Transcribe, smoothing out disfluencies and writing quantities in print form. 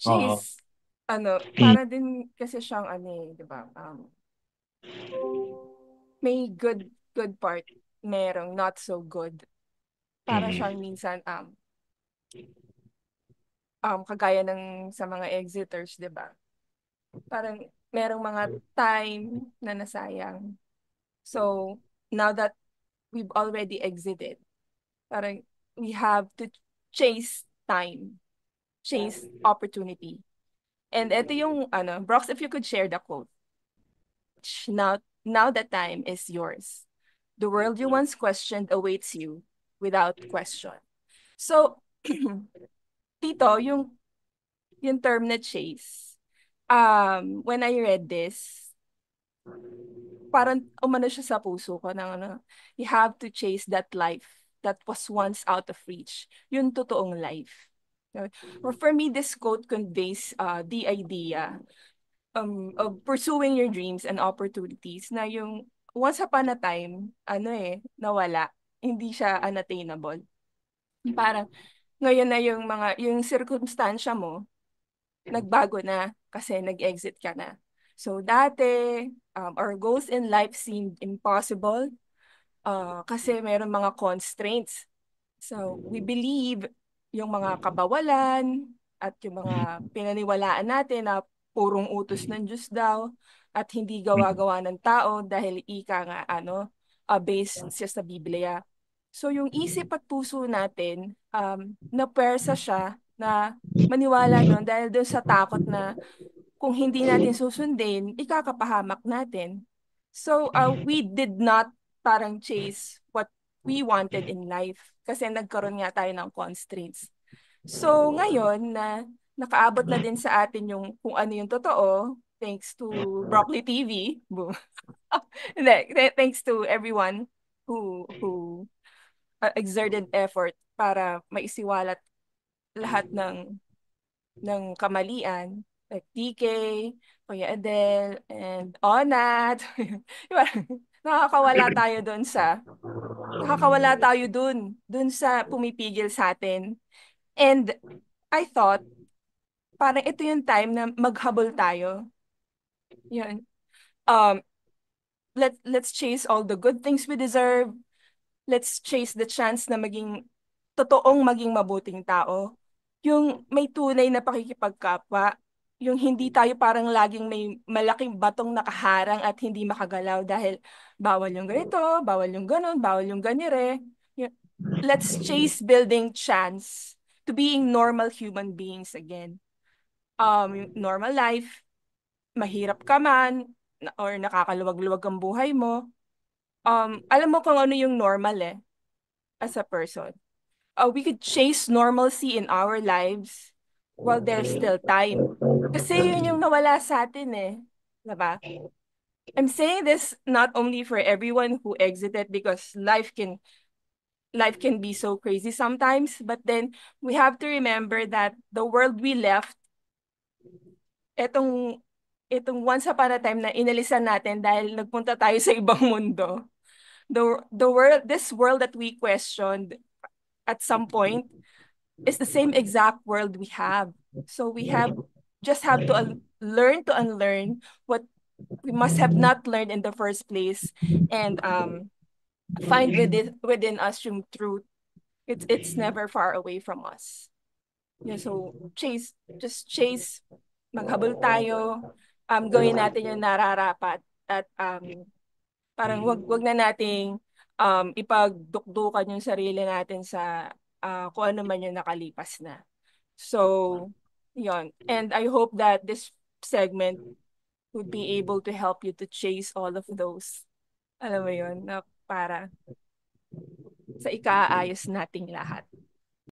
Oo. Chase, ano, Mm. para din kasi siyang ano eh, di ba? May good part, merong not so good. Para Mm. siyang minsan, kagaya ng sa mga exiters, di ba? Parang merong mga time na nasayang. So, now that we've already exited, parang we have to chase time, chase opportunity. And ito yung, Brox, if you could share the quote. Now the time is yours. The world you once questioned awaits you without question. So, Tito, yung term na chase, when I read this, parang umano siya sa puso ko ng ano, you have to chase that life that was once out of reach. Yung totoong life. Okay? Or for me, this quote conveys the idea of pursuing your dreams and opportunities na yung once upon a time, nawala. Hindi siya unattainable. Parang ngayon na yung circumstansya mo, nagbago na kasi nag-exit ka na. So dati, our goals in life seemed impossible kasi meron mga constraints. So we believe yung mga kabawalan at yung mga pinaniwalaan natin na purong utos ng Diyos daw at hindi gawa-gawa ng tao dahil ika nga based siya sa Biblia. So yung isip at puso natin, napersa siya na maniwala doon dahil doon sa takot na kung hindi natin susundin, ikakapahamak natin. So, we did not parang chase what we wanted in life kasi nagkaroon nga tayo ng constraints. So, ngayon na nakaabot na din sa atin yung kung ano yung totoo, thanks to Broccoli TV, boom. Hindi, thanks to everyone who exerted effort para maisiwalat lahat ng kamalian, like DK, Kuya Adele, and Onat. Diba? Nakakawala tayo doon nakakawala tayo doon sa pumipigil sa atin. And I thought, parang ito yung time na maghabol tayo. Yun. Um, let's chase all the good things we deserve. Let's chase the chance na maging mabuting tao. Yung may tunay na pakikipagkapwa. Yung hindi tayo parang laging may malaking batong nakaharang at hindi makagalaw dahil bawal yung ganito, bawal yung ganon, bawal yung ganire. Yung- Let's chase building chance to being normal human beings again. Yung normal life, mahirap ka man, or nakakaluwag-luwag ang buhay mo. Alam mo kung ano yung normal as a person. We could chase normalcy in our lives while there's still time. Kasi yun yung nawala sa atin Diba? I'm saying this not only for everyone who exited because life can be so crazy sometimes, but then we have to remember that the world we left, etong itong once upon a time na inalisan natin dahil nagpunta tayo sa ibang mundo. This world that we questioned at some point is the same exact world we have. So we have to learn to unlearn what we must have not learned in the first place, and find within us yung truth. It's never far away from us. Yeah, so just chase, maghabol tayo, gawin natin yung nararapat at parang wag na nating ipagdukdukan yung sarili natin sa kung ano man yung nakalipas na. So, yon. And I hope that this segment would be able to help you to chase all of those. Alam mo yon, na para sa ikaayos nating lahat.